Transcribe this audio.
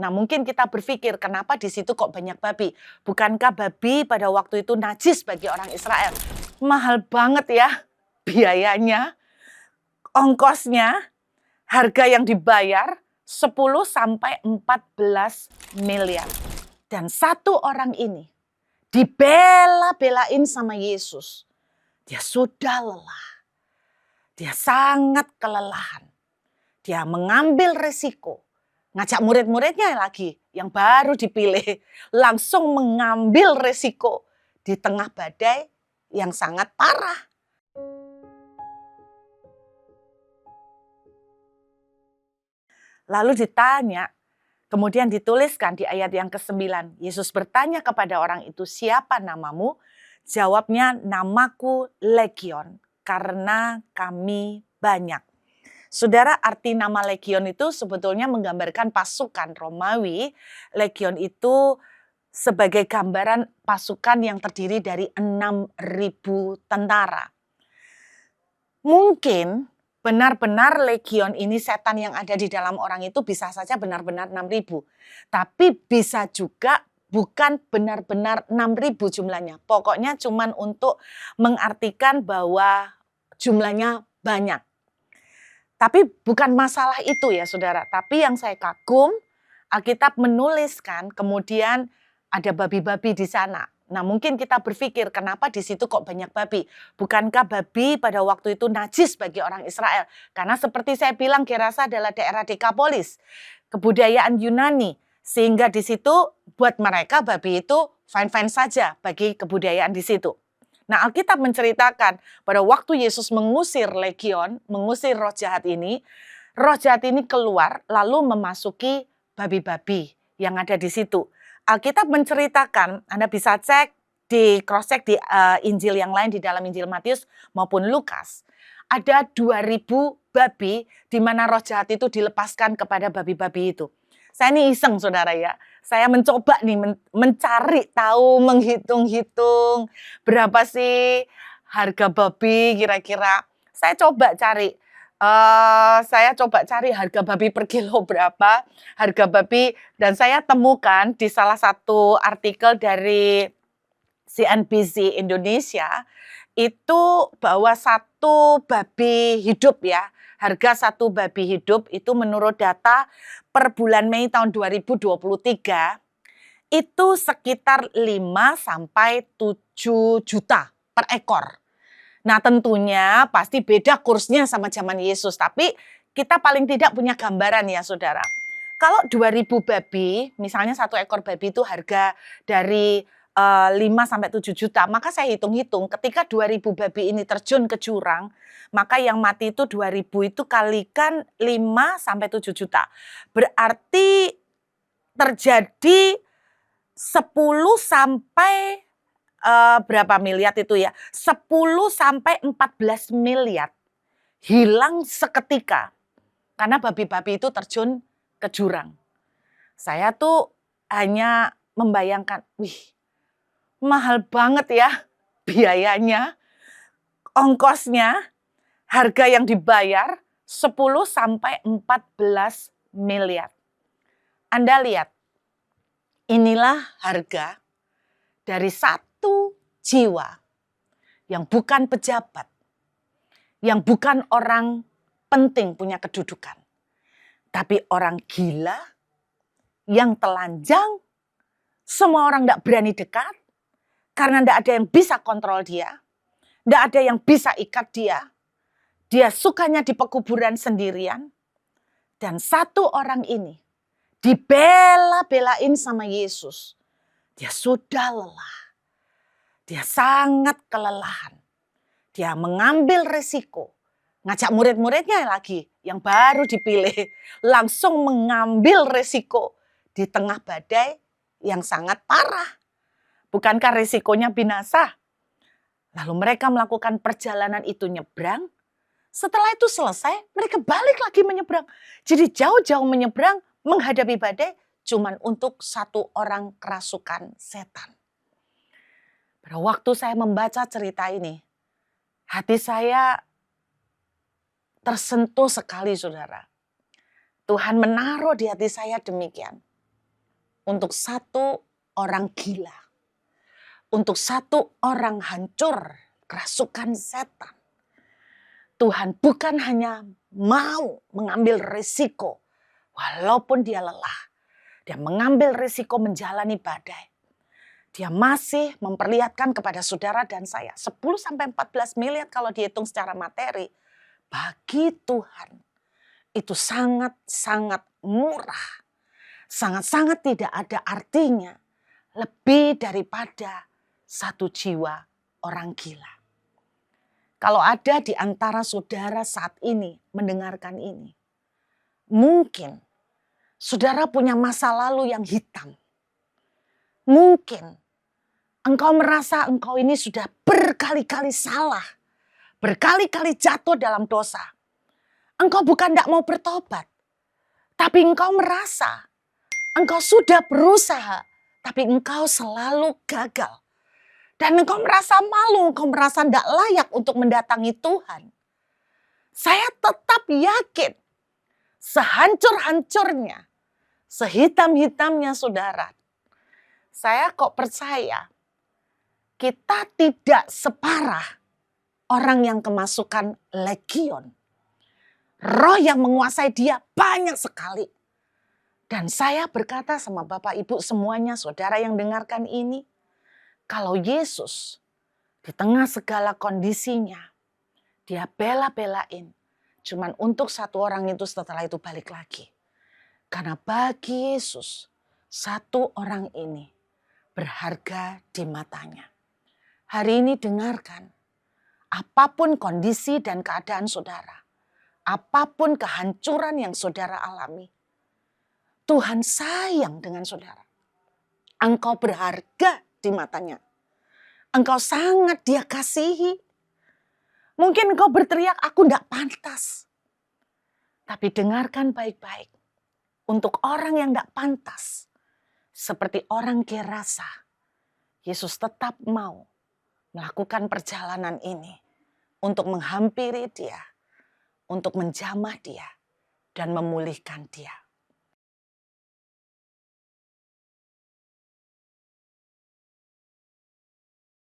Nah, mungkin kita berpikir, kenapa di situ kok banyak babi? Bukankah babi pada waktu itu najis bagi orang Israel? Mahal banget ya biayanya, ongkosnya, harga yang dibayar 10 sampai 14 miliar. Dan satu orang ini dibela-belain sama Yesus. Dia sudah lelah. Dia sangat kelelahan. Dia mengambil resiko. Ngajak murid-muridnya lagi yang baru dipilih. Langsung mengambil resiko di tengah badai yang sangat parah. Lalu ditanya, kemudian dituliskan di ayat yang ke-9. Yesus bertanya kepada orang itu, siapa namamu? Jawabnya, namaku Legion, karena kami banyak. Saudara, arti nama Legion itu sebetulnya menggambarkan pasukan Romawi. Legion itu sebagai gambaran pasukan yang terdiri dari 6.000 tentara. Mungkin benar-benar legion ini, setan yang ada di dalam orang itu bisa saja benar-benar 6.000. Tapi bisa juga bukan benar-benar 6.000 jumlahnya. Pokoknya cuman untuk mengartikan bahwa jumlahnya banyak. Tapi bukan masalah itu ya saudara. Tapi yang saya kagum, Alkitab menuliskan kemudian ada babi-babi di sana. Nah, mungkin kita berpikir, kenapa di situ kok banyak babi? Bukankah babi pada waktu itu najis bagi orang Israel? Karena seperti saya bilang, Gerasa adalah daerah Dekapolis, kebudayaan Yunani. Sehingga di situ buat mereka babi itu fine-fine saja bagi kebudayaan di situ. Nah, Alkitab menceritakan pada waktu Yesus mengusir legion, mengusir roh jahat ini keluar lalu memasuki babi-babi yang ada di situ. Alkitab menceritakan, Anda bisa cek cross check di Injil yang lain, di dalam Injil Matius maupun Lukas. Ada 2.000 babi di mana roh jahat itu dilepaskan kepada babi-babi itu. Saya ini iseng saudara ya, saya mencoba nih mencari tahu, menghitung-hitung berapa sih harga babi kira-kira. Saya coba cari. Harga babi per kilo berapa, harga babi, dan saya temukan di salah satu artikel dari CNBC Indonesia, itu bahwa satu babi hidup ya, harga satu babi hidup itu menurut data per bulan Mei tahun 2023, itu sekitar 5 sampai 7 juta per ekor. Nah, tentunya pasti beda kursnya sama zaman Yesus, tapi kita paling tidak punya gambaran ya saudara. Kalau 2.000 babi, misalnya satu ekor babi itu harga dari 5 sampai 7 juta, maka saya hitung-hitung ketika 2.000 babi ini terjun ke jurang, maka yang mati itu 2.000 itu kalikan 5 sampai 7 juta. Berarti terjadi 10 sampai berapa miliar itu ya? 10 sampai 14 miliar hilang seketika karena babi-babi itu terjun ke jurang. Saya tuh hanya membayangkan, wih, mahal banget ya biayanya, ongkosnya, harga yang dibayar 10 sampai 14 miliar. Anda lihat, inilah harga dari satu jiwa yang bukan pejabat, yang bukan orang penting punya kedudukan, tapi orang gila yang telanjang, semua orang tidak berani dekat, karena tidak ada yang bisa kontrol dia, tidak ada yang bisa ikat dia sukanya di pekuburan sendirian, dan satu orang ini dibela-belain sama Yesus. Dia sudah lelah. Dia sangat kelelahan. Dia mengambil resiko. Ngajak murid-muridnya lagi yang baru dipilih. Langsung mengambil resiko di tengah badai yang sangat parah. Bukankah resikonya binasa? Lalu mereka melakukan perjalanan itu nyebrang. Setelah itu selesai, mereka balik lagi menyeberang. Jadi jauh-jauh menyeberang menghadapi badai cuman untuk satu orang kerasukan setan. Pada waktu saya membaca cerita ini, hati saya tersentuh sekali saudara. Tuhan menaruh di hati saya demikian. untuk satu orang gila, untuk satu orang hancur kerasukan setan. Tuhan bukan hanya mau mengambil risiko, walaupun dia lelah. Dia mengambil risiko menjalani badai. Dia masih memperlihatkan kepada saudara dan saya 10-14 miliar kalau dihitung secara materi. Bagi Tuhan itu sangat-sangat murah. Sangat-sangat tidak ada artinya lebih daripada satu jiwa orang gila. Kalau ada di antara saudara saat ini mendengarkan ini, mungkin saudara punya masa lalu yang hitam. Mungkin engkau merasa engkau ini sudah berkali-kali salah, berkali-kali jatuh dalam dosa. Engkau bukan tidak mau bertobat, tapi engkau merasa engkau sudah berusaha, tapi engkau selalu gagal. Dan engkau merasa malu, engkau merasa tidak layak untuk mendatangi Tuhan. Saya tetap yakin, sehancur-hancurnya, sehitam-hitamnya saudara, saya kok percaya kita tidak separah orang yang kemasukan legion. Roh yang menguasai dia banyak sekali. Dan saya berkata sama Bapak Ibu semuanya, saudara yang dengarkan ini, kalau Yesus di tengah segala kondisinya, dia bela-belain. Cuman untuk satu orang itu setelah itu balik lagi. Karena bagi Yesus, satu orang ini berharga di matanya. Hari ini dengarkan, apapun kondisi dan keadaan saudara, apapun kehancuran yang saudara alami, Tuhan sayang dengan saudara. Engkau berharga di matanya. Engkau sangat dia kasihi. Mungkin engkau berteriak, aku tidak pantas. Tapi dengarkan baik-baik. Untuk orang yang tidak pantas, seperti orang Gerasa, Yesus tetap mau melakukan perjalanan ini untuk menghampiri dia, untuk menjamah dia, dan memulihkan dia.